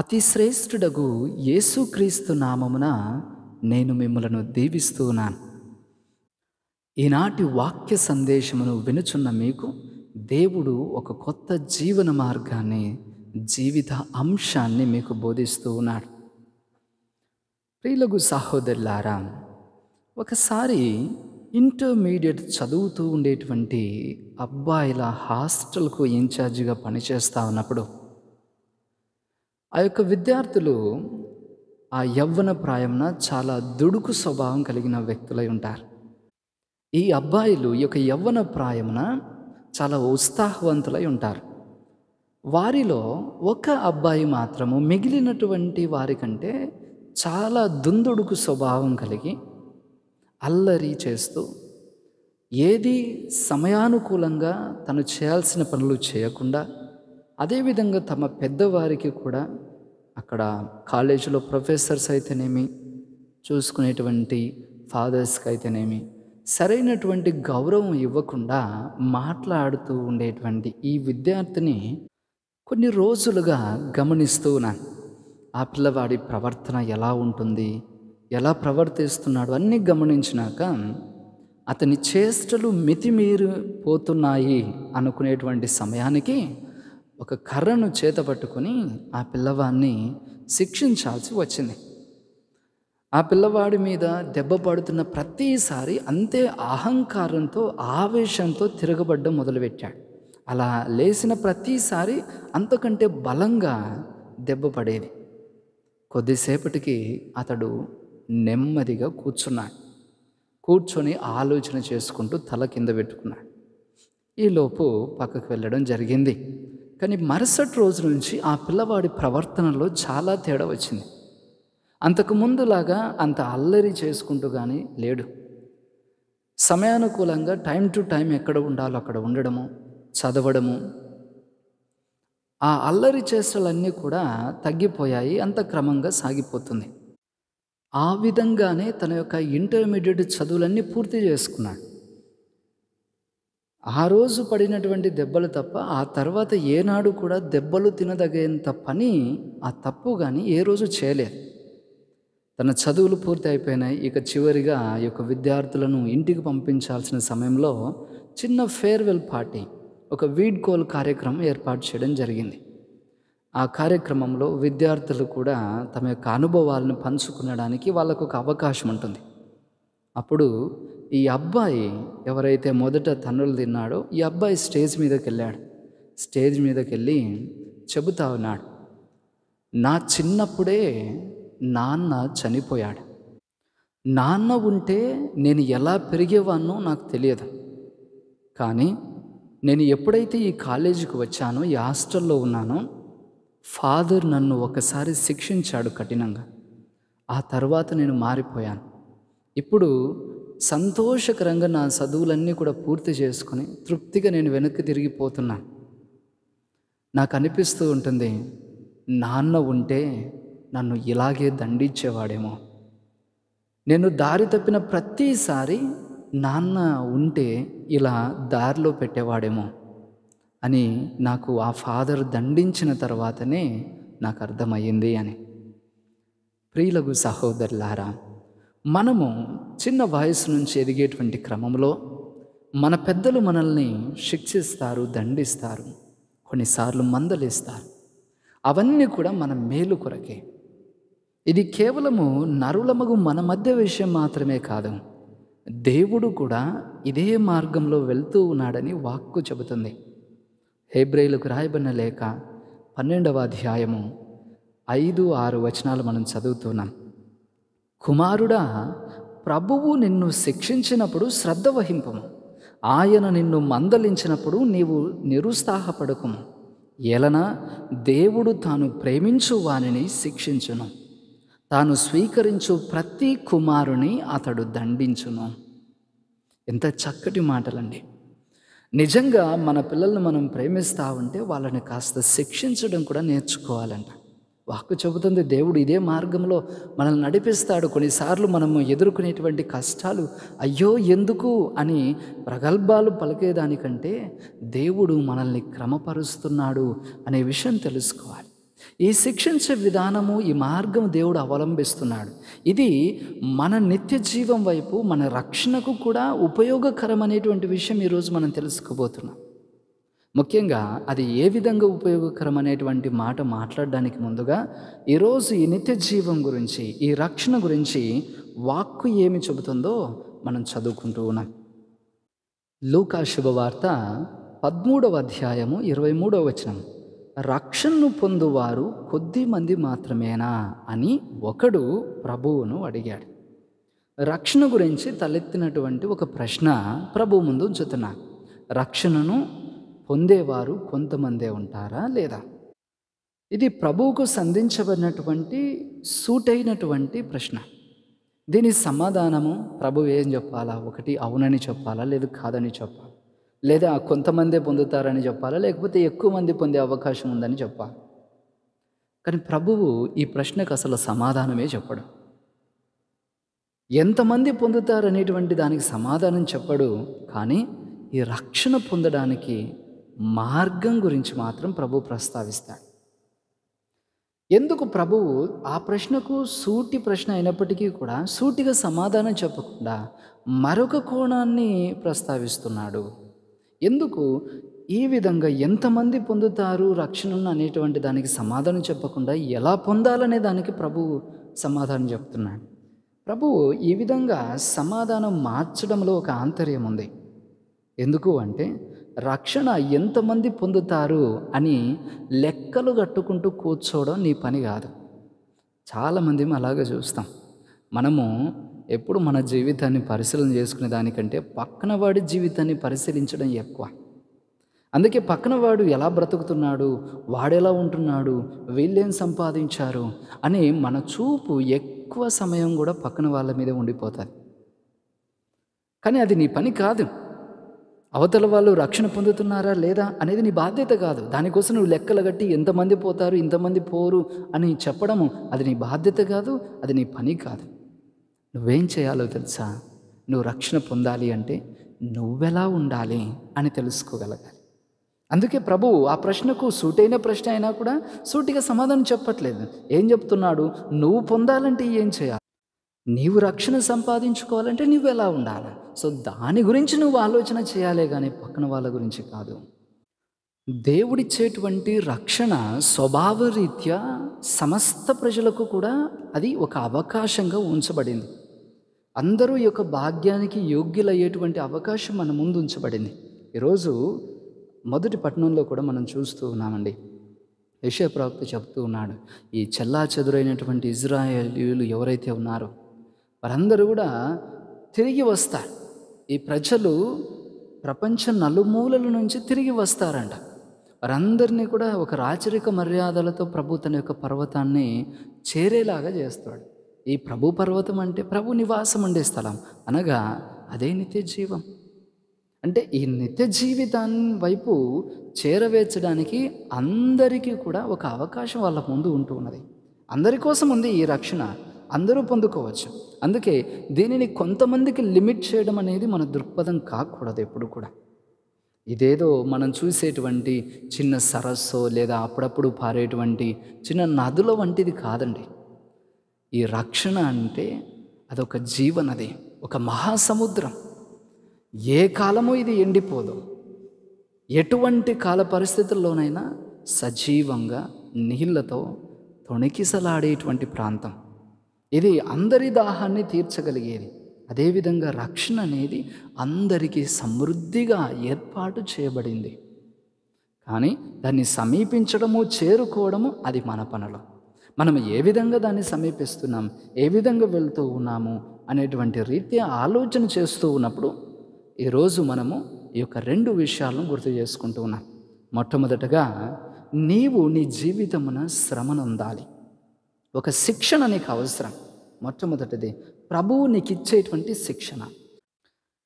అతి శ్రేష్ఠుడగు యేసుక్రీస్తు నామమున నేను మిమ్మలను దీవిస్తూ ఉన్నాను. ఈనాటి వాక్య సందేశమును వినుచున్న మీకు దేవుడు ఒక కొత్త జీవన మార్గాన్ని, జీవిత అంశాన్ని మీకు బోధిస్తూ ఉన్నాడు. ప్రియులకు సహోదరులారా, ఒకసారి ఇంటర్మీడియట్ చదువుతూ ఉండేటువంటి అబ్బాయిల హాస్టల్కు ఇన్ఛార్జిగా పనిచేస్తూ ఉన్నప్పుడు ఆ యొక్క విద్యార్థులు ఆ యవ్వన ప్రాయంన చాలా దుడుకు స్వభావం కలిగిన వ్యక్తులై ఉంటారు. ఈ అబ్బాయిలు ఈ యొక్క యవ్వన ప్రాయమున చాలా ఉత్సాహవంతులై ఉంటారు. వారిలో ఒక అబ్బాయి మాత్రము మిగిలినటువంటి వారికంటే చాలా దుందుడుకు స్వభావం కలిగి అల్లరి చేస్తూ ఏది సమయానుకూలంగా తను చేయాల్సిన పనులు చేయకుండా, అదేవిధంగా తమ పెద్దవారికి కూడా అక్కడ కాలేజీలో ప్రొఫెసర్స్ అయితేనేమి, చూసుకునేటువంటి ఫాదర్స్కి అయితేనేమి సరైనటువంటి గౌరవం ఇవ్వకుండా మాట్లాడుతూ ఉండేటువంటి ఈ విద్యార్థిని కొన్ని రోజులుగా గమనిస్తూ ఉన్నాను. ఆ పిల్లవాడి ప్రవర్తన ఎలా ఉంటుంది, ఎలా ప్రవర్తిస్తున్నాడు అన్నీ గమనించినాక అతని చేష్టలు మితిమీరిపోతున్నాయి అనుకునేటువంటి సమయానికి ఒక కర్రను చేతపట్టుకొని ఆ పిల్లవాడిని శిక్షించాల్సి వచ్చింది. ఆ పిల్లవాడి మీద దెబ్బ పడుతున్న ప్రతిసారి అంతే అహంకారంతో, ఆవేశంతో తిరగబడ్డం మొదలుపెట్టాడు. అలా లేచిన ప్రతిసారి అంతకంటే బలంగా దెబ్బ పడేది. కొద్దిసేపటికి అతడు నెమ్మదిగా కూర్చొని ఆలోచన చేసుకుంటూ తల కింద పెట్టుకున్నాడు. ఈలోపు పక్కకు వెళ్ళడం జరిగింది. కానీ మరుసటి రోజు నుంచి ఆ పిల్లవాడి ప్రవర్తనలో చాలా తేడా వచ్చింది. అంతకుముందులాగా అంత అల్లరి చేసుకుంటూ కానీ లేడు. సమయానుకూలంగా టైం టు టైం ఎక్కడ ఉండాలో అక్కడ ఉండడము, చదవడము, ఆ అల్లరి చేష్టలన్నీ కూడా తగ్గిపోయాయి. అంత క్రమంగా సాగిపోతుంది. ఆ విధంగానే తన యొక్క ఇంటర్మీడియట్ చదువులన్నీ పూర్తి చేసుకున్నాడు. ఆ రోజు పడినటువంటి దెబ్బలు తప్ప ఆ తర్వాత ఏనాడు కూడా దెబ్బలు తినదగేంత పని, ఆ తప్పు కానీ ఏ రోజు చేయలేదు. తన చదువులు పూర్తి అయిపోయినాయి. ఇక చివరిగా ఈ యొక్క విద్యార్థులను ఇంటికి పంపించాల్సిన సమయంలో చిన్న ఫేర్వెల్ పార్టీ, ఒక వీడ్కోల్ కార్యక్రమం ఏర్పాటు చేయడం జరిగింది. ఆ కార్యక్రమంలో విద్యార్థులు కూడా తమ యొక్క అనుభవాలను పంచుకునడానికి వాళ్ళకు ఒక అవకాశం ఉంటుంది. అప్పుడు ఈ అబ్బాయి ఎవరైతే మొదట తన్నులు తిన్నాడో ఈ అబ్బాయి స్టేజ్ మీదకి వెళ్ళాడు. స్టేజ్ మీదకి వెళ్ళి చెబుతా ఉన్నాడు, నా చిన్నప్పుడే నాన్న చనిపోయాడు. నాన్న ఉంటే నేను ఎలా పెరిగేవాన్నో నాకు తెలియదు. కానీ నేను ఎప్పుడైతే ఈ కాలేజీకి వచ్చానో, ఈ హాస్టల్లో ఉన్నానో, ఫాదర్ నన్ను ఒకసారి శిక్షించాడు కఠినంగా. ఆ తర్వాత నేను మారిపోయాను. ఇప్పుడు సంతోషకరంగా నా చదువులన్నీ కూడా పూర్తి చేసుకొని తృప్తిగా నేను వెనక్కి తిరిగిపోతున్నాను. నాకు అనిపిస్తూ ఉంటుంది, నాన్న ఉంటే నన్ను ఇలాగే దండించేవాడేమో. నేను దారి తప్పిన ప్రతిసారి నాన్న ఉంటే ఇలా దారిలో పెట్టేవాడేమో అని నాకు ఆ ఫాదర్ దండించిన తర్వాతనే నాకు అర్థమయ్యింది అని. ప్రియులకు సహోదరులారా, మనము చిన్న వయసు నుంచి ఎదిగేటువంటి క్రమంలో మన పెద్దలు మనల్ని శిక్షిస్తారు, దండిస్తారు, కొన్నిసార్లు మందలిస్తారు. అవన్నీ కూడా మన మేలు కొరకే. ఇది కేవలము నరులమగు మన మధ్య విషయం మాత్రమే కాదు, దేవుడు కూడా ఇదే మార్గంలో వెళ్తూ ఉన్నాడని వాక్కు చెబుతుంది. హెబ్రీయులకు రాయబడిన లేఖ 12వ అధ్యాయము 5-6 వచనాలు మనం చదువుతున్నాం. కుమారుడా, ప్రభువు నిన్ను శిక్షించినప్పుడు శ్రద్ధ వహింపము, ఆయన నిన్ను మందలించినప్పుడు నీవు నిరుత్సాహపడకుము. ఏలన దేవుడు తాను ప్రేమించు వానిని శిక్షించును, తాను స్వీకరించు ప్రతి కుమారుని అతడు దండించును. ఎంత చక్కటి మాటలండి. నిజంగా మన పిల్లల్ని మనం ప్రేమిస్తూ ఉంటే వాళ్ళని కాస్త శిక్షించడం కూడా నేర్చుకోవాలంట. వాక్కు చెబుతుంది, దేవుడు ఇదే మార్గంలో మనల్ని నడిపిస్తాడు. కొన్నిసార్లు మనము ఎదుర్కొనేటువంటి కష్టాలు అయ్యో ఎందుకు అని ప్రగల్భాలు పలికేదానికంటే దేవుడు మనల్ని క్రమపరుస్తున్నాడు అనే విషయం తెలుసుకోవాలి. ఈ శిక్షించే విధానము, ఈ మార్గం దేవుడు అవలంబిస్తున్నాడు. ఇది మన నిత్య జీవం వైపు, మన రక్షణకు కూడా ఉపయోగకరమనేటువంటి విషయం ఈరోజు మనం తెలుసుకోబోతున్నాం. ముఖ్యంగా అది ఏ విధంగా ఉపయోగకరం అనేటువంటి మాట మాట్లాడడానికి ముందుగా ఈరోజు ఈ నిత్య జీవం గురించి, ఈ రక్షణ గురించి వాక్కు ఏమి చెబుతుందో మనం చదువుకుంటూ ఉన్నాం. లూకా శుభవార్త 13వ అధ్యాయము 23వ వచనం. రక్షణను పొందువారు కొద్ది మంది మాత్రమేనా అని ఒకడు ప్రభువును అడిగాడు. రక్షణ గురించి తలెత్తినటువంటి ఒక ప్రశ్న ప్రభు ముందు ఉంచుతున్నా. రక్షణను పొందేవారు కొంతమందే ఉంటారా లేదా? ఇది ప్రభువుకు సంధించబడినటువంటి సూటైనటువంటి ప్రశ్న. దీని సమాధానము ప్రభు ఏం చెప్పాలా? ఒకటి అవునని చెప్పాలా, లేదు కాదని చెప్పాలా, లేదా కొంతమందే పొందుతారని చెప్పాలా, లేకపోతే ఎక్కువ మంది పొందే అవకాశం ఉందని చెప్పాలి. కానీ ప్రభువు ఈ ప్రశ్నకు అసలు సమాధానమే చెప్పడు. ఎంతమంది పొందుతారనేటువంటి దానికి సమాధానం చెప్పడు. కానీ ఈ రక్షణ పొందడానికి మార్గం గురించి మాత్రం ప్రభు ప్రస్తావిస్తాడు. ఎందుకు ప్రభువు ఆ ప్రశ్నకు సూటి ప్రశ్న అయినప్పటికీ కూడా సూటిగా సమాధానం చెప్పకుండా మరొక కోణాన్ని ప్రస్తావిస్తున్నాడు? ఎందుకు ఈ విధంగా ఎంతమంది పొందుతారు రక్షణను అనేటువంటి దానికి సమాధానం చెప్పకుండా ఎలా పొందాలనే దానికి ప్రభువు సమాధానం చెప్తున్నాడు. ప్రభువు ఈ విధంగా సమాధానం మార్చడంలో ఒక ఆంతర్యం ఉంది. ఎందుకు అంటే రక్షణ ఎంతమంది పొందుతారు అని లెక్కలు కట్టుకుంటూ కూర్చోవడం నీ పని కాదు. చాలామంది అలాగే చూస్తాం. మనము ఎప్పుడు మన జీవితాన్ని పరిశీలన చేసుకునే దానికంటే పక్కన వాడి జీవితాన్ని పరిశీలించడం ఎక్కువ. అందుకే పక్కన వాడు ఎలా బ్రతుకుతున్నాడు, వాడెలా ఉంటున్నాడు, వీళ్ళేం సంపాదించారు అని మన చూపు ఎక్కువ సమయం కూడా పక్కన వాళ్ళ మీద ఉండిపోతుంది. కానీ అది నీ పని కాదు. అవతల వాళ్ళు రక్షణ పొందుతున్నారా లేదా అనేది నీ బాధ్యత కాదు. దానికోసం నువ్వు లెక్కలు కట్టి ఎంతమంది పోతారు, ఇంతమంది పోరు అని చెప్పడము అది నీ బాధ్యత కాదు, అది నీ పని కాదు. నువ్వేం చేయాలో తెలుసా? నువ్వు రక్షణ పొందాలి అంటే నువ్వెలా ఉండాలి అని తెలుసుకోగలగాలి. అందుకే ప్రభువు ఆ ప్రశ్నకు సూటైన ప్రశ్న అయినా కూడా సూటిగా సమాధానం చెప్పట్లేదు. ఏం చెప్తున్నాడు? నువ్వు పొందాలంటే ఏం చేయాలి, నీవు రక్షణ సంపాదించుకోవాలంటే నువ్వు ఎలా ఉండాలి, సో దాని గురించి నువ్వు ఆలోచన చేయాలే కానీ పక్కన వాళ్ళ గురించి కాదు. దేవుడిచ్చేటువంటి రక్షణ స్వభావరీత్యా సమస్త ప్రజలకు కూడా అది ఒక అవకాశంగా ఉంచబడింది. అందరూ ఈ యొక్క భాగ్యానికి యోగ్యులయ్యేటువంటి అవకాశం మన ముందు ఉంచబడింది. ఈరోజు మొదటి పట్టణంలో కూడా మనం చూస్తూ ఉన్నామండి. యెషయా ప్రవక్త చెప్తూ ఉన్నాడు, ఈ చెల్లాచెదురైనటువంటి ఇజ్రాయేలీయులు ఎవరైతే ఉన్నారో వారందరూ కూడా తిరిగి వస్తారు. ఈ ప్రజలు ప్రపంచ నలుమూలల నుంచి తిరిగి వస్తారంట. వారందరినీ కూడా ఒక రాచరిక మర్యాదలతో ప్రభు తన యొక్క పర్వతాన్ని చేరేలాగా చేస్తాడు. ఈ ప్రభు పర్వతం అంటే ప్రభు నివాసం ఉండే స్థలం, అనగా అదే నిత్య జీవం. అంటే ఈ నిత్య జీవితాన్ని వైపు చేరవేర్చడానికి అందరికీ కూడా ఒక అవకాశం వాళ్ళ ముందు ఉంటూ ఉన్నది. అందరి కోసం ఉంది ఈ రక్షణ, అందరూ పొందుకోవచ్చు. అందుకే దీనిని కొంతమందికి లిమిట్ చేయడం అనేది మన దృక్పథం కాకూడదు ఎప్పుడు కూడా. ఇదేదో మనం చూసేటువంటి చిన్న సరస్సో లేదా అప్పుడప్పుడు పారేటువంటి చిన్న నదుల వంటిది కాదండి. ఈ రక్షణ అంటే అదొక జీవనది, ఒక మహాసముద్రం. ఏ కాలము ఇది ఎండిపోదు. ఎటువంటి కాల పరిస్థితుల్లోనైనా సజీవంగా నీళ్లతో తొణికిసలాడేటువంటి ప్రాంతం ఇది. అందరి దాహాన్ని తీర్చగలిగేది. అదేవిధంగా రక్షణ అనేది అందరికీ సమృద్ధిగా ఏర్పాటు చేయబడింది. కానీ దాన్ని సమీపించడము, చేరుకోవడము అది మన పనులు. మనం ఏ విధంగా దాన్ని సమీపిస్తున్నాం, ఏ విధంగా వెళ్తూ ఉన్నాము అనేటువంటి రీత్యా ఆలోచన చేస్తూ ఉన్నప్పుడు ఈరోజు మనము ఈ యొక్క 2 విషయాలను గుర్తు చేసుకుంటూ ఉన్నాం. మొట్టమొదటగా నీవు నీ జీవితమున శ్రమనొందాలి. ఒక శిక్షణ నీకు అవసరం. మొట్టమొదటిది ప్రభువు నీకు ఇచ్చేటువంటి శిక్షణ.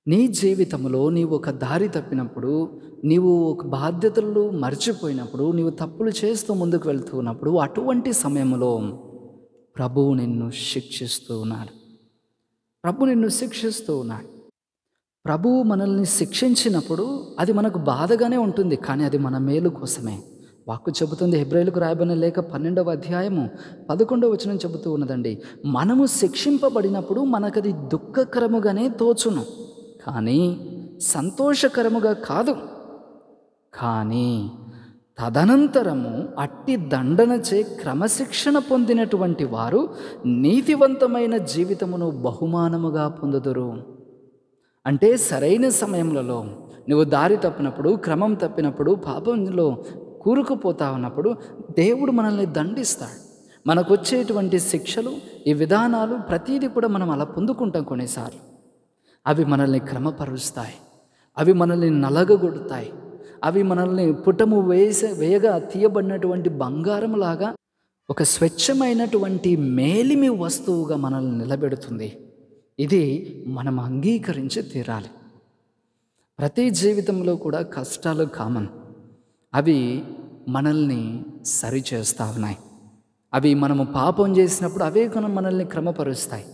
నీ జీవితంలో నీవు ఒక దారి తప్పినప్పుడు, నీవు ఒక బాధ్యతలు మర్చిపోయినప్పుడు, నీవు తప్పులు చేస్తూ ముందుకు వెళ్తూ ఉన్నప్పుడు, అటువంటి సమయంలో ప్రభువు నిన్ను శిక్షిస్తూ ఉన్నాడు. ప్రభు నిన్ను శిక్షిస్తూ ఉన్నాడు. ప్రభువు మనల్ని శిక్షించినప్పుడు అది మనకు బాధగానే ఉంటుంది, కానీ అది మన మేలు కోసమే. వాక్కు చెబుతుంది, హెబ్రీయులకు రాయబడిన లేఖ 12వ అధ్యాయము 11వ వచనం చెబుతూ ఉన్నదండి. మనము శిక్షింపబడినప్పుడు మనకది దుఃఖకరముగానే తోచును, కానీ సంతోషకరముగా కాదు. కానీ తదనంతరము అట్టి దండనచే క్రమశిక్షణ పొందినటువంటి వారు నీతివంతమైన జీవితమును బహుమానముగా పొందుదురు. అంటే సరైన సమయంలో నువ్వు దారి తప్పినప్పుడు, క్రమం తప్పినప్పుడు, పాపంలో కూరుకుపోతా ఉన్నప్పుడు దేవుడు మనల్ని దండిస్తాడు. మనకు వచ్చేటువంటి శిక్షలు, ఈ విధానాలు ప్రతీది కూడా మనం అలా పొందుకుంటాం. కొన్నిసార్లు అవి మనల్ని క్రమపరుస్తాయి, అవి మనల్ని నలగగొడతాయి, అవి మనల్ని పుటము వేయగా తీయబడినటువంటి బంగారంలాగా ఒక స్వచ్ఛమైనటువంటి మేలిమి వస్తువుగా మనల్ని నిలబెడుతుంది. ఇది మనం అంగీకరించి తీరాలి. ప్రతి జీవితంలో కూడా కష్టాలు కామన్. అవి మనల్ని సరిచేస్తూ ఉన్నాయి. అవి మనము పాపం చేసినప్పుడు అవే మనల్ని క్రమపరుస్తాయి.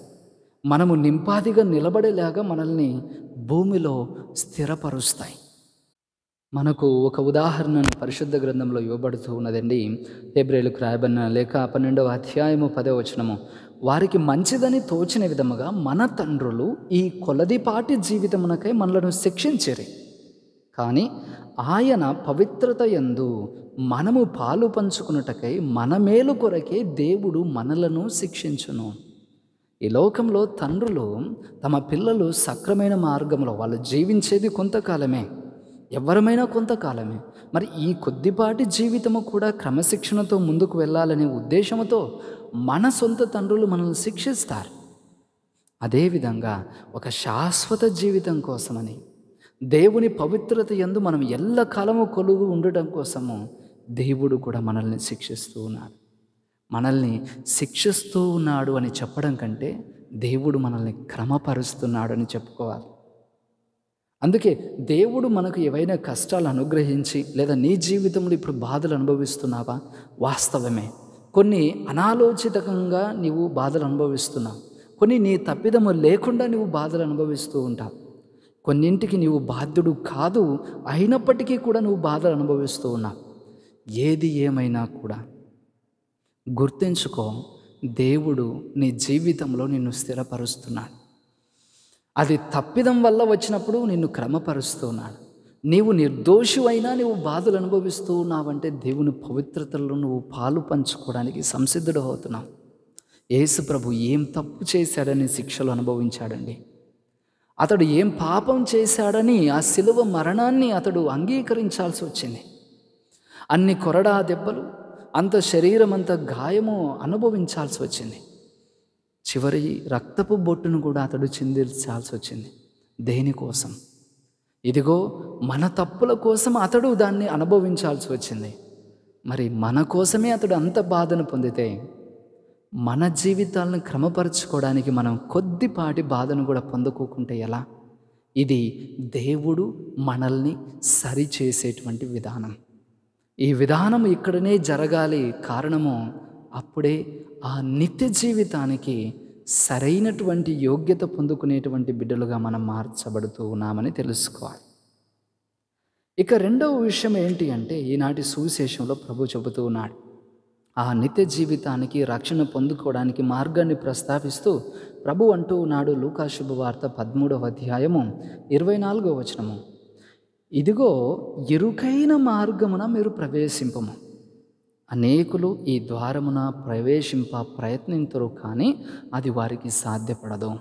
మనము నింపాదిగా నిలబడేలాగా మనల్ని భూమిలో స్థిరపరుస్తాయి. మనకు ఒక ఉదాహరణను పరిశుద్ధ గ్రంథంలో ఇవ్వబడుతూ ఉన్నదండి. హెబ్రీయులకు రాయబడిన లేఖ 12వ అధ్యాయము 10వ వచనము. వారికి మంచిదని తోచిన విధముగా మన తండ్రులు ఈ కొలదిపాటి జీవితమునకై మనలను శిక్షించిరి, కానీ ఆయన పవిత్రత యందు మనము పాలు పంచుకున్నటకై మన మేలు కొరకే దేవుడు మనలను శిక్షించును. ఈ లోకంలో తండ్రులు తమ పిల్లలు సక్రమైన మార్గంలో వాళ్ళు జీవించేది కొంతకాలమే, ఎవరమైనా కొంతకాలమే. మరి ఈ కొద్దిపాటి జీవితము కూడా క్రమశిక్షణతో ముందుకు వెళ్ళాలనే ఉద్దేశంతో మన సొంత తండ్రులు మనల్ని శిక్షిస్తారు. అదేవిధంగా ఒక శాశ్వత జీవితం కోసమని, దేవుని పవిత్రత యందు మనం ఎల్లకాలము కొలుగు ఉండటం కోసము దేవుడు కూడా మనల్ని శిక్షిస్తూ ఉన్నాడు. మనల్ని శిక్షిస్తూ ఉన్నాడు అని చెప్పడం కంటే దేవుడు మనల్ని క్రమపరుస్తున్నాడు అని చెప్పుకోవాలి. అందుకే దేవుడు మనకు ఏవైనా కష్టాలు అనుగ్రహించి, లేదా నీ జీవితంలో ఇప్పుడు బాధలు అనుభవిస్తున్నావా? వాస్తవమే, కొన్ని అనాలోచితంగా నీవు బాధలు అనుభవిస్తున్నావు, కొన్ని నీ తప్పిదము లేకుండా నీవు బాధలు అనుభవిస్తూ ఉంటావు, కొన్నింటికి నీవు బాధ్యుడు కాదు, అయినప్పటికీ కూడా నువ్వు బాధలు అనుభవిస్తూ ఉన్నావు. ఏది ఏమైనా కూడా గుర్తుంచుకో, దేవుడు నీ జీవితంలో నిన్ను స్థిరపరుస్తున్నాడు. అది తప్పిదం వల్ల వచ్చినప్పుడు నిన్ను క్రమపరుస్తున్నాడు. నీవు నిర్దోషివైనా నువ్వు బాధలు అనుభవిస్తూ ఉన్నావంటే దేవుని పవిత్రతలో నువ్వు పాలు పంచుకోవడానికి సంసిద్ధుడు అవుతున్నావు. యేసు ప్రభు ఏం తప్పు చేశాడని శిక్షలు అనుభవించాడండి. అతడు ఏం పాపం చేశాడని ఆ శిలువ మరణాన్ని అతడు అంగీకరించాల్సి వచ్చింది. అన్ని కొరడా దెబ్బలు, అంత శరీరం అంత గాయము అనుభవించాల్సి వచ్చింది. చివరి రక్తపు బొట్టును కూడా అతడు చిందించాల్సి వచ్చింది. దేనికోసం? ఇదిగో మన తప్పుల కోసం అతడు దాన్ని అనుభవించాల్సి వచ్చింది. మరి మన కోసమే అతడు అంత బాధను పొందితే, మన జీవితాలను క్రమపరచుకోవడానికి మనం కొద్దిపాటి బాధను కూడా పొందుకోకుంటే ఎలా? ఇది దేవుడు మనల్ని సరిచేసేటువంటి విధానం. ఈ విధానం ఇక్కడనే జరగాలి. కారణము, అప్పుడే ఆ నిత్య జీవితానికి సరైనటువంటి యోగ్యత పొందుకునేటువంటి బిడ్డలుగా మనం మార్చబడుతూ ఉన్నామని తెలుసుకోవాలి. ఇక రెండవ విషయం ఏంటి అంటే, ఈనాటి సువిశేషంలో ప్రభు చెబుతూ ఉన్నాడు, ఆ నిత్య జీవితానికి రక్షణ పొందుకోవడానికి మార్గాన్ని ప్రస్తావిస్తూ ప్రభు అంటూ ఉన్నాడు. లూకా శుభవార్త 13వ అధ్యాయము 24వ వచనము. ఇదిగో ఇరుకైన మార్గమున మీరు ప్రవేశింపము, అనేకులు ఈ ద్వారమున ప్రవేశింప ప్రయత్నించరు, కానీ అది వారికి సాధ్యపడదు.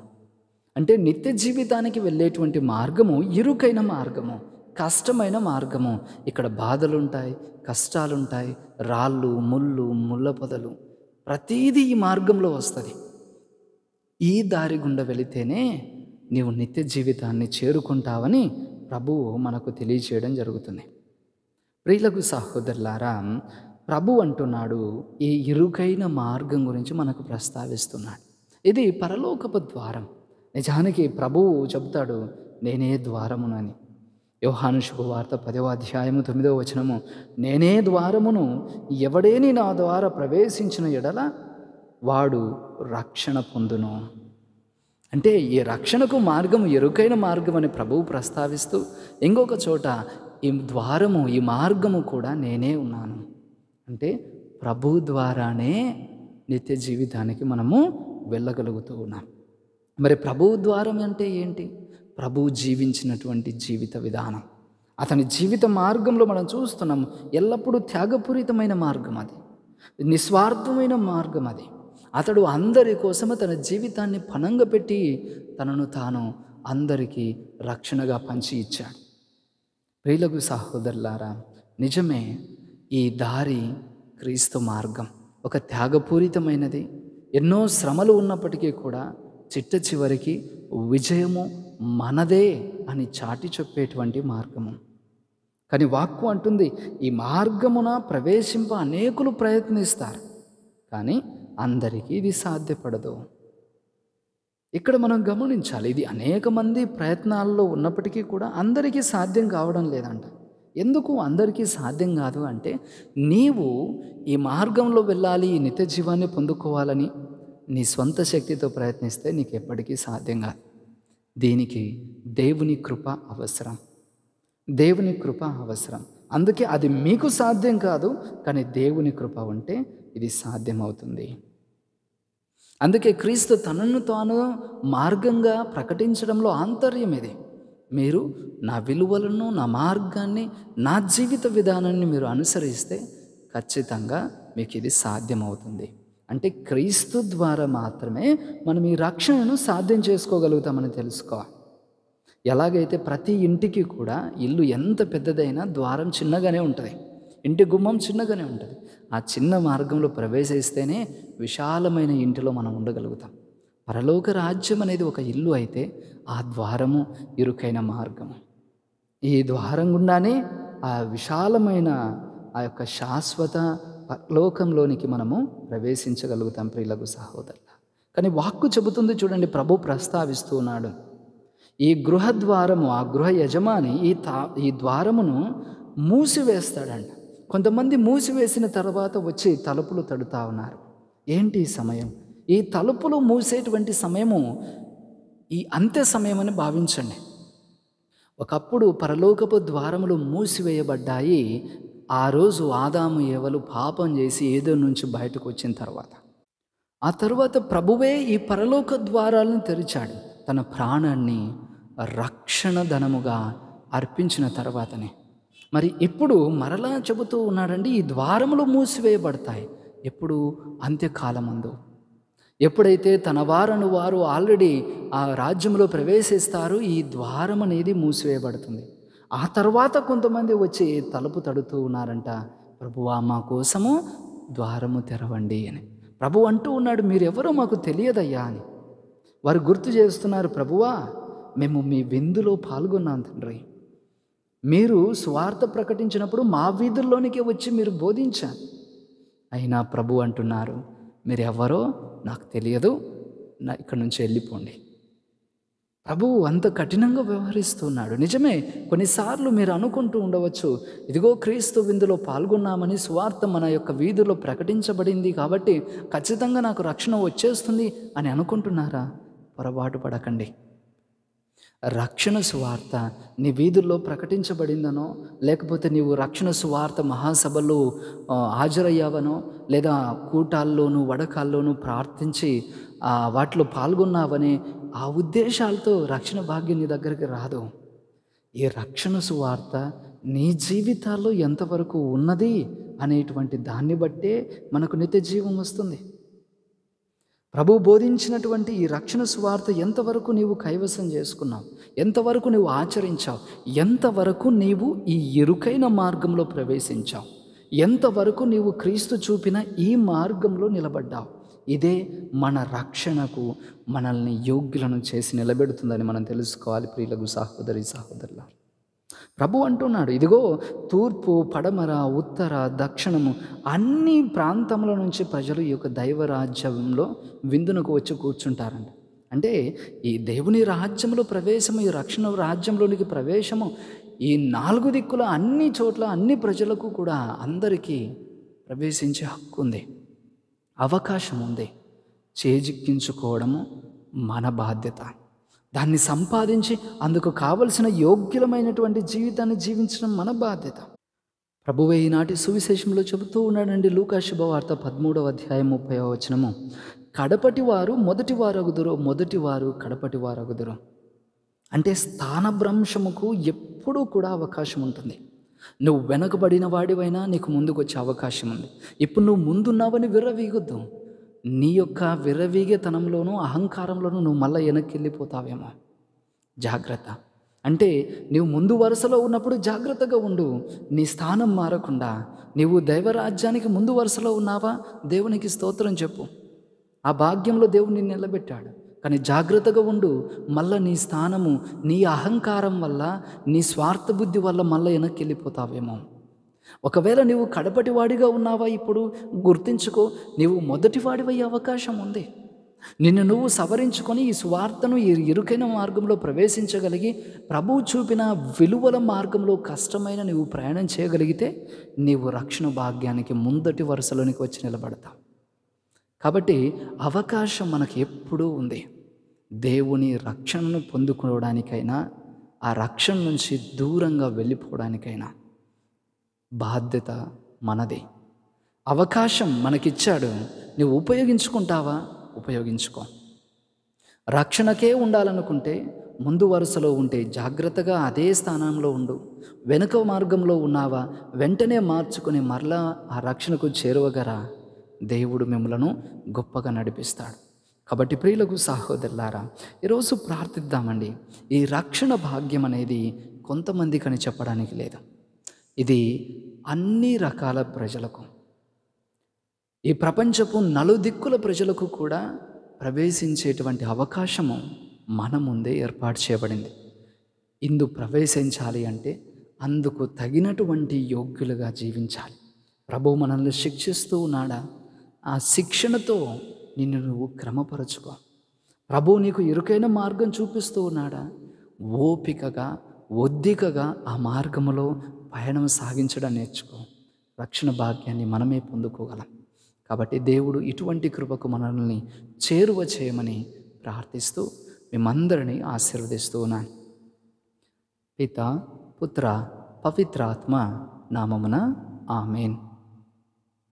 అంటే నిత్య జీవితానికి వెళ్ళేటువంటి మార్గము ఇరుకైన మార్గము, కష్టమైన మార్గము. ఇక్కడ బాధలుంటాయి, కష్టాలుంటాయి, రాళ్ళు, ముళ్ళు, ముళ్ళ పొదలు, ప్రతీదీ ఈ మార్గంలో వస్తుంది. ఈ దారి గుండా వెళితేనే నీవు నిత్య జీవితాన్ని చేరుకుంటావని ప్రభువు మనకు తెలియచేయడం జరుగుతుంది. ప్రియులకు సహోదరులారా, ప్రభు అంటున్నాడు, ఈ ఇరుకైన మార్గం గురించి మనకు ప్రస్తావిస్తున్నాడు. ఇది పరలోకపు ద్వారం. నిజానికి ప్రభువు చెబుతాడు, నేనే ద్వారమునని. యోహాను శుభవార్త 10వ అధ్యాయము 9వ వచనము, నేనే ద్వారమును, ఎవడేని నా ద్వారా ప్రవేశించిన ఎడల వాడు రక్షణ పొందును. అంటే ఈ రక్షణకు మార్గము ఇరుకైన మార్గం అని ప్రభువు ప్రస్తావిస్తూ, ఇంకొక చోట ఈ ద్వారము, ఈ మార్గము కూడా నేనే ఉన్నాను, అంటే ప్రభు ద్వారానే నిత్య జీవితానికి మనము వెళ్ళగలుగుతూ ఉన్నాం. మరి ప్రభువు ద్వారం అంటే ఏంటి? ప్రభువు జీవించినటువంటి జీవిత విధానం, అతని జీవిత మార్గంలో మనం చూస్తున్నాము. ఎల్లప్పుడూ త్యాగపూరితమైన మార్గం అది, నిస్వార్థమైన మార్గం అది. అతడు అందరి కోసము తన జీవితాన్ని పణంగా పెట్టి తనను తాను అందరికీ రక్షణగా పంచి ఇచ్చాడు. ప్రియులకు సహోదరులారా, నిజమే, ఈ దారి క్రీస్తు మార్గం ఒక త్యాగపూరితమైనది. ఎన్నో శ్రమలు ఉన్నప్పటికీ కూడా చిట్ట చివరికి విజయము మనదే అని చాటి చెప్పేటువంటి మార్గము. కానీ వాక్కు అంటుంది, ఈ మార్గమున ప్రవేశింప అనేకులు ప్రయత్నిస్తారు, కానీ అందరికీ ఇది సాధ్యపడదు. ఇక్కడ మనం గమనించాలి, ఇది అనేక మంది ప్రయత్నాల్లో ఉన్నప్పటికీ కూడా అందరికీ సాధ్యం కావడం లేదంట. ఎందుకు అందరికీ సాధ్యం కాదు అంటే, నీవు ఈ మార్గంలో వెళ్ళాలి, ఈ నిత్య జీవాన్ని పొందుకోవాలని నీ స్వంత శక్తితో ప్రయత్నిస్తే నీకు ఎప్పటికీ సాధ్యం కాదు. దీనికి దేవుని కృప అవసరం, దేవుని కృప అవసరం. అందుకే అది మీకు సాధ్యం కాదు, కానీ దేవుని కృప ఉంటే ఇది సాధ్యమవుతుంది. అందుకే క్రీస్తు తనను తాను మార్గంగా ప్రకటించడంలో ఆంతర్యం ఇది. మీరు నా విలువలను, నా మార్గాన్ని, నా జీవిత విధానాన్ని మీరు అనుసరిస్తే ఖచ్చితంగా మీకు ఇది సాధ్యమవుతుంది. అంటే క్రీస్తు ద్వారా మాత్రమే మనం ఈ రక్షణను సాధ్యం చేసుకోగలుగుతామని తెలుసుకోవాలి. ఎలాగైతే ప్రతి ఇంటికి కూడా ఇల్లు ఎంత పెద్దదైనా ద్వారం చిన్నగానే ఉంటుంది, ఇంటి గుమ్మం చిన్నగానే ఉంటుంది. ఆ చిన్న మార్గంలో ప్రవేశిస్తేనే విశాలమైన ఇంటిలో మనం ఉండగలుగుతాం. పరలోక రాజ్యం అనేది ఒక ఇల్లు అయితే ఆ ద్వారము ఇరుకైన మార్గము. ఈ ద్వారం గుండానే ఆ విశాలమైన ఆ యొక్క శాశ్వత పరలోకంలోనికి మనము ప్రవేశించగలుగుతాం. ప్రియులకు సహోదరుల, కానీ వాక్కు చెబుతుంది చూడండి, ప్రభు ప్రస్తావిస్తూ ఉన్నాడు, ఈ గృహద్వారము, ఆ గృహ యజమాని ఈ ద్వారమును మూసివేస్తాడంట. కొంతమంది మూసివేసిన తర్వాత వచ్చి తలుపులు తడుతూ ఉన్నారు. ఏంటి ఈ సమయం? ఈ తలుపులు మూసేటువంటి సమయము ఈ అంత్య సమయం అని భావించండి. ఒకప్పుడు పరలోకపు ద్వారములు మూసివేయబడ్డాయి. ఆ రోజు ఆదాము ఏవలు పాపం చేసి ఏదో నుంచి బయటకు వచ్చిన తర్వాత, ఆ తర్వాత ప్రభువే ఈ పరలోక ద్వారాలను తెరిచాడు. తన ప్రాణాన్ని రక్షణ ధనముగా అర్పించిన తర్వాతనే. మరి ఇప్పుడు మరలా చెబుతూ ఉన్నాడండి, ఈ ద్వారములు మూసివేయబడతాయి. ఎప్పుడు? అంత్యకాలమందు. ఎప్పుడైతే తన వారను వారు ఆల్రెడీ ఆ రాజ్యంలో ప్రవేశిస్తారో ఈ ద్వారం అనేది మూసివేయబడుతుంది. ఆ తర్వాత కొంతమంది వచ్చి తలుపు తడుతూ ఉన్నారంట, ప్రభువా మా కోసము ద్వారము తెరవండి అని. ప్రభు అంటూ ఉన్నాడు, మీరెవరో మాకు తెలియదయ్యా అని. వారు గుర్తు చేస్తున్నారు, ప్రభువా మేము మీ విందులో పాల్గొన్నాం తండ్రి, మీరు సువార్త ప్రకటించినప్పుడు మా వీధుల్లోనికి వచ్చి మీరు బోధించారు. అయినా ప్రభు అంటున్నారు, మీరెవరో నాకు తెలియదు, ఇక్కడి నుంచి వెళ్ళిపోండి. ప్రభువు అంత కఠినంగా వ్యవహరిస్తున్నాడు. నిజమే, కొన్నిసార్లు మీరు అనుకుంటూ ఉండవచ్చు, ఇదిగో క్రీస్తు విందులో పాల్గొన్నామని, సువార్త మన యొక్క వీధుల్లో ప్రకటించబడింది కాబట్టి ఖచ్చితంగా నాకు రక్షణ వచ్చేస్తుంది అని అనుకుంటున్నారా? పొరపాటు పడకండి. రక్షణ సువార్త నీ వీధుల్లో ప్రకటించబడిందనో, లేకపోతే నీవు రక్షణ సువార్త మహాసభలో హాజరయ్యావనో, లేదా కూటాల్లోనూ వడకాల్లోనూ ప్రార్థించి వాటిలో పాల్గొన్నావనే ఆ ఉద్దేశాలతో రక్షణ భాగ్యం నీ దగ్గరికి రాదు. ఈ రక్షణ సువార్త నీ జీవితాల్లో ఎంతవరకు ఉన్నది అనేటువంటి దాన్ని బట్టే మనకు నిత్య జీవం వస్తుంది. ప్రభు బోధించినటువంటి ఈ రక్షణ సువార్త ఎంతవరకు నీవు కైవసం చేసుకున్నావు, ఎంతవరకు నీవు ఆచరించావు, ఎంతవరకు నీవు ఈ ఇరుకైన మార్గంలో ప్రవేశించావు, ఎంతవరకు నీవు క్రీస్తు చూపిన ఈ మార్గంలో నిలబడ్డావు. ఇదే మన రక్షణకు మనల్ని యోగ్యులను చేసి నిలబెడుతుందని మనం తెలుసుకోవాలి. ప్రియులకు సహోదరి సహోదరుల, ప్రభు అంటున్నాడు, ఇదిగో తూర్పు, పడమర, ఉత్తర, దక్షిణము అన్ని ప్రాంతముల నుంచి ప్రజలు ఈ యొక్క దైవరాజ్యంలో విందునకు వచ్చి కూర్చుంటారంట. అంటే ఈ దేవుని రాజ్యంలో ప్రవేశము, ఈ రక్షణ రాజ్యంలోనికి ప్రవేశము ఈ 4 దిక్కుల అన్ని చోట్ల అన్ని ప్రజలకు కూడా అందరికీ ప్రవేశించే హక్కు ఉంది, అవకాశం ఉంది. చేజిక్కించుకోవడము మన బాధ్యత. దాన్ని సంపాదించి అందుకు కావలసిన యోగ్యమైనటువంటి జీవితాన్ని జీవించడం మన బాధ్యత. ప్రభువే ఈనాటి సువిశేషంలో చెబుతూ ఉన్నాడండి. లూకా శుభవార్త 13వ అధ్యాయం 30వ వచనము. కడపటి వారు మొదటి వారగుదురు, మొదటి వారు కడపటి వారగుదురు. అంటే స్థానభ్రంశముకు ఎప్పుడూ కూడా అవకాశం ఉంటుంది. నువ్వు వెనకబడిన వాడివైనా నీకు ముందుకు వచ్చే అవకాశం ఉంది. ఇప్పుడు నువ్వు ముందున్నావని విర్రవీగొద్దు. నీ యొక్క విర్రవీగేతనంలోనూ అహంకారంలోనూ నువ్వు మళ్ళీ వెనక్కి వెళ్ళిపోతావేమో. జాగ్రత్త. అంటే నీవు ముందు వరుసలో ఉన్నప్పుడు జాగ్రత్తగా ఉండు. నీ స్థానం మారకుండా. నీవు దైవరాజ్యానికి ముందు వరుసలో ఉన్నావా? దేవునికి స్తోత్రం చెప్పు. ఆ భాగ్యంలో దేవుడు నిన్ను నిలబెట్టాడు. కానీ జాగ్రత్తగా ఉండు. మళ్ళీ నీ స్థానము నీ అహంకారం వల్ల, నీ స్వార్థ బుద్ధి వల్ల మళ్ళీ వెనక్కి వెళ్ళిపోతావేమో. ఒకవేళ నీవు కడపటి వాడిగా ఉన్నావా, ఇప్పుడు గుర్తించుకో, నీవు మొదటి వాడివయ్యే అవకాశం ఉంది. నిన్ను నువ్వు సవరించుకొని ఈ స్వార్థను ఈ ఇరుకైన మార్గంలో ప్రవేశించగలిగి ప్రభువు చూపిన విలువల మార్గంలో కష్టమైన నీవు ప్రయాణం చేయగలిగితే నీవు రక్షణ భాగ్యానికి ముందటి వరుసలోనికి వచ్చి నిలబడతావు. కాబట్టి అవకాశం మనకు ఎప్పుడూ ఉంది. దేవుని రక్షణను పొందుకోవడానికైనా, ఆ రక్షణ నుంచి దూరంగా వెళ్ళిపోవడానికైనా బాధ్యత మనది. అవకాశం మనకిచ్చాడు, నువ్వు ఉపయోగించుకుంటావా? ఉపయోగించుకో. రక్షణకే ఉండాలనుకుంటే ముందు వరుసలో ఉంటే జాగ్రత్తగా అదే స్థానంలో ఉండు. వెనుక మార్గంలో ఉన్నావా, వెంటనే మార్చుకొని మరలా ఆ రక్షణకు చేరువగరా. దేవుడు మిమ్మలను గొప్పగా నడిపిస్తాడు. కాబట్టి ప్రియులకు సహోదరులారా, ఈరోజు ప్రార్థిద్దామండి. ఈ రక్షణ భాగ్యం అనేది కొంతమందికని చెప్పడానికి లేదు. ఇది అన్ని రకాల ప్రజలకు, ఈ ప్రపంచపు నలుదిక్కుల ప్రజలకు కూడా ప్రవేశించేటువంటి అవకాశము మన ముందే ఏర్పాటు చేయబడింది. ఇందు ప్రవేశించాలి అంటే అందుకు తగినటువంటి యోగ్యులుగా జీవించాలి. ప్రభువు మనల్ని శిక్షిస్తూ ఉన్నాడా? ఆ శిక్షణతో నిన్ను నువ్వు క్రమపరచుకో. ప్రభువు నీకు ఇరుకైన మార్గం చూపిస్తూ ఉన్నాడా? ఓపికగా, ఒద్దికగా ఆ మార్గములో పయనం సాగించడం నేర్చుకో. రక్షణ భాగ్యాన్ని మనమే పొందుకోగలం. కాబట్టి దేవుడు ఇటువంటి కృపకు మనల్ని చేరువ చేయమని ప్రార్థిస్తూ మేమందరినీ ఆశీర్వదిస్తూ ఉన్నాను. పిత, పుత్ర, పవిత్రాత్మ నామమున ఆమేన్.